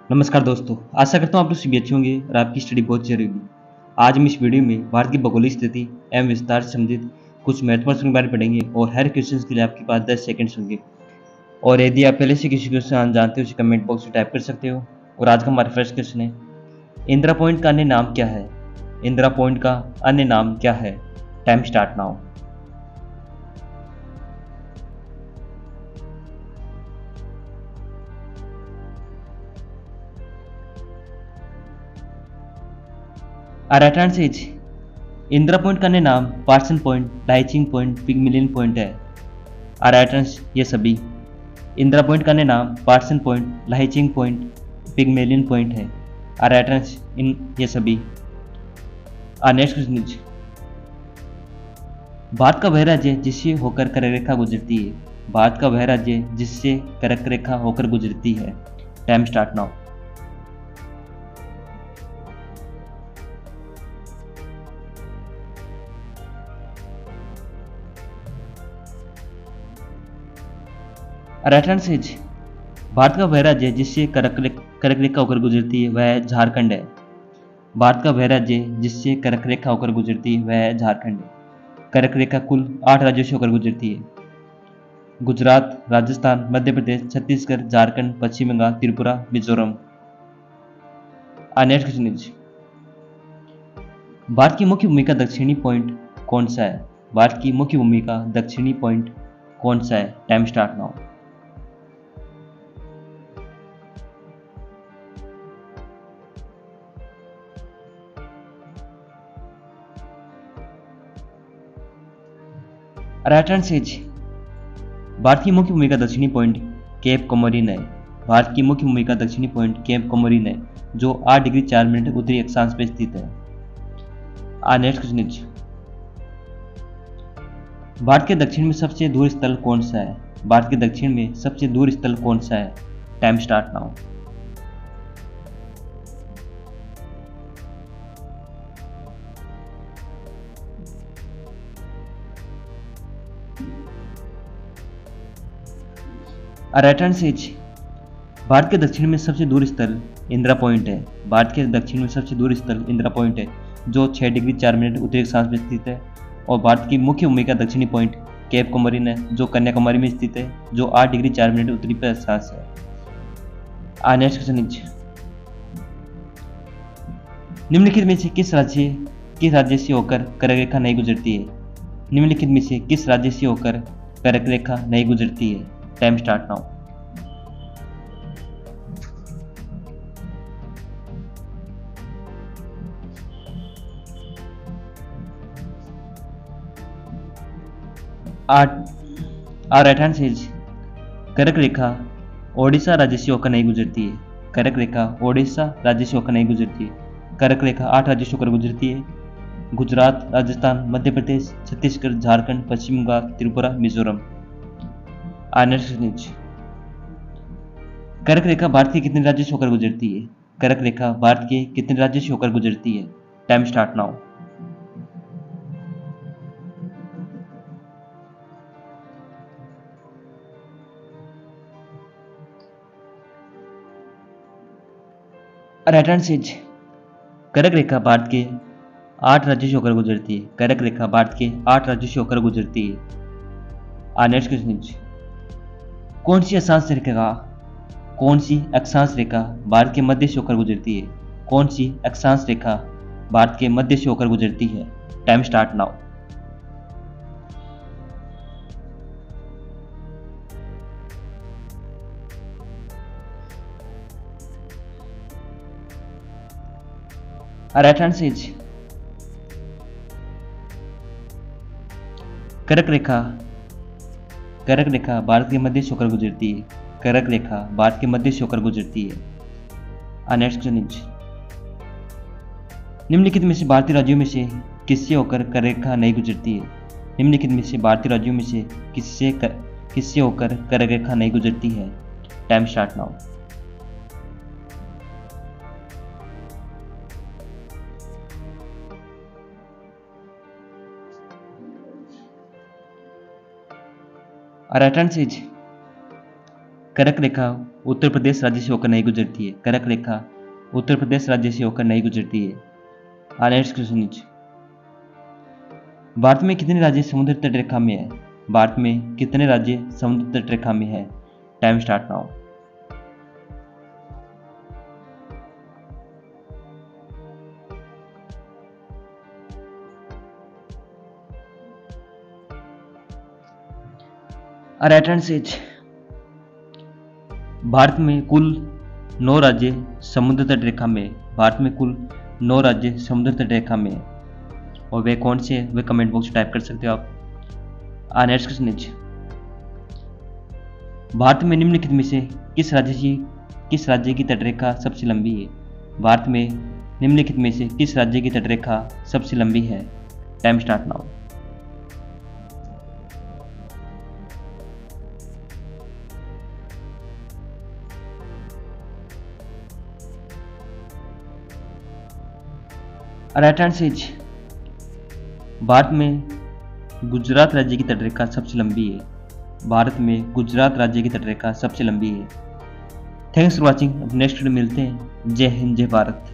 नमस्कार दोस्तों, आशा करता हूँ आप लोग सभी अच्छे होंगे और आपकी स्टडी बहुत अच्छी रहेगी। आज हम इस वीडियो में भारत की भौगोलिक स्थिति एवं विस्तार से संबंधित कुछ महत्वपूर्ण प्रश्नों के बारे में पढ़ेंगे और हर क्वेश्चन के लिए आपके पास 10 सेकंड्स होंगे। और यदि आप पहले से किसी क्वेश्चन जानते हो उसे कमेंट बॉक्स में टाइप कर सकते हो। और आज का हमारा फर्स्ट क्वेश्चन है, इंदिरा पॉइंट का अन्य नाम क्या है? इंदिरा पॉइंट का अन्य नाम क्या है? Time start now. Right answer is Indira point का अन्य नाम Parson point, Laiching point, Pygmalion point है। राइट आंसर ये सभी। इंदिरा पॉइंट का अन्य नाम Parson point, Laiching point, Pygmalion point है। राइट आंसर इन ये सभी। नेक्स्ट क्वेश्चन इज, भारत का वह राज्य जिससे होकर कर्क रेखा गुजरती है। भारत का वह राज्य जिससे कर्क रेखा होकर गुजरती है। Time start now. Right answer is Bharat का वह राज्य जिससे कर्क रेखा होकर गुजरती है वह झारखंड है। भारत का वह राज्य जिससे कर्क रेखा होकर गुजरती है वह झारखंड है। कर्क रेखा कुल 8 राज्यों से होकर गुजरती है। Gujarat, Rajasthan, Madhya Pradesh, Chhattisgarh, Jharkhand, Paschim Bangal, Tripura, Mizoram. Next question is, Bharat की मुख्य भूमि का दक्षिणी पॉइंट कौन सा है? भारत की मुख्य भूमि का दक्षिणी पॉइंट कौन सा है? Time start now. Right answer is Bharat की मुख्य भूमि का दक्षिणी पॉइंट केप कोमोरिन है। भारत की मुख्य भूमि का दक्षिणी पॉइंट केप कोमोरिन है जो 8 डिग्री 4 मिनट उत्तरी अक्षांश पर स्थित है। नेक्स्ट क्वेश्चन इज, भारत के दक्षिण में सबसे दूर स्थल कौन सा है? भारत के दक्षिण में सबसे दूर स्थल कौन सा है? Time start now. Right answer is Bharat के दक्षिण में सबसे दूर स्थल इंदिरा पॉइंट है। भारत के दक्षिण में सबसे दूर स्थल इंदिरा पॉइंट है जो 6 डिग्री 4 मिनट उत्तरी अक्षांश में स्थित है। और भारत की मुख्य भूमि का दक्षिणी पॉइंट केप कोमोरिन है जो कन्याकुमारी में स्थित है जो 8 डिग्री 4 मिनट उत्तरी पर अक्षांश है। नेक्स्ट क्वेश्चन इज, निम्नलिखित में से किस राज्य से होकर कर्क रेखा नहीं गुजरती है? निम्नलिखित में से किस राज्य से होकर कर्क रेखा नहीं गुजरती है? Time start now. Right answer is कर्क रेखा ओडिशा राज्य से होकर नहीं गुजरती है। कर्क रेखा ओडिशा राज्य से होकर नहीं गुजरती है। कर्क रेखा 8 राज्यों से होकर गुजरती है। गुजरात, राजस्थान, मध्य प्रदेश, छत्तीसगढ़, झारखंड, पश्चिम बंगाल, त्रिपुरा, मिजोरम। कर्क रेखा भारत के कितने राज्यों से होकर गुजरती है? कर्क रेखा भारत के कितने राज्यों से होकर गुजरती है? Time start now. Right answer is कर्क रेखा भारत के 8 राज्यों से होकर गुजरती है। कर्क रेखा भारत के 8 राज्यों से होकर गुजरती है। नेक्स्ट क्वेश्चन इज, कौन सी अक्षांश रेखा भारत के मध्य से होकर गुजरती है? कौन सी अक्षांश रेखा भारत के मध्य से होकर गुजरती है? Time start now. Right answer is कर्क रेखा भारत के मध्य से होकर गुजरती है। कर्क रेखा भारत के मध्य से होकर गुजरती है। नेक्स्ट क्वेश्चन इज, निम्नलिखित में से भारतीय राज्यों में से किससे होकर कर्क रेखा नहीं गुजरती है? निम्नलिखित में से भारतीय राज्यों में से किससे होकर कर्क रेखा नहीं गुजरती है? Time start now. Right answer is कर्क रेखा उत्तर प्रदेश राज्य से होकर नहीं गुजरती है। कर्क रेखा उत्तर प्रदेश राज्य से होकर नहीं गुजरती है। नेक्स्ट क्वेश्चन इज, भारत में कितने राज्य समुद्र तट रेखा में है? भारत में कितने राज्य समुद्र तट रेखा में है? Time start now. Right answer is, Bharat में कुल 9 राज्य समुद्र तट रेखा में। भारत में कुल 9 राज्य समुद्र तट रेखा में, और वे कौन से हैं वे कमेंट बॉक्स में टाइप कर सकते हो आप। नेक्स्ट क्वेश्चन इज, भारत में निम्नलिखित में से किस राज्य की तटरेखा सबसे लंबी है? भारत में निम्नलिखित में से किस राज्य की तटरेखा सबसे लंबी है? Time start now. Right answer is, Bharat में गुजरात राज्य की तटरेखा सबसे लंबी है। भारत में गुजरात राज्य की तटरेखा सबसे लंबी है। Thanks for watching. Next video मिलते हैं। जय हिंद, जय भारत।